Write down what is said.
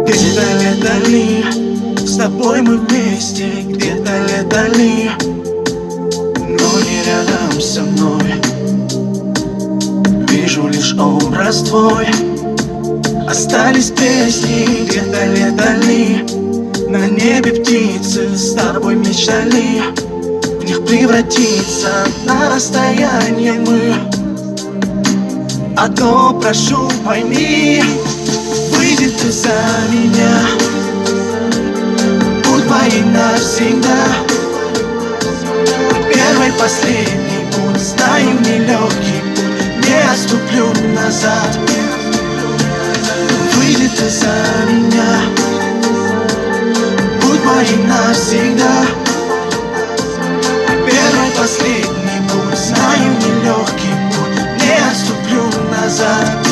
Где-то лето ли, с тобой мы вместе. Где-то лето ли, но не рядом со мной. Вижу лишь образ твой. Остались песни, где-то лето ли. На небе птицы с тобой мечтали в них превратиться на расстояние мы. А то прошу, пойми, выйди ты за меня, будь моей навсегда. Первый, последний путь, знаю, нелегкий путь, не отступлю назад. Выйди ты за меня, будь моей навсегда. Первый, последний путь, знаю, нелегкий путь, не отступлю назад.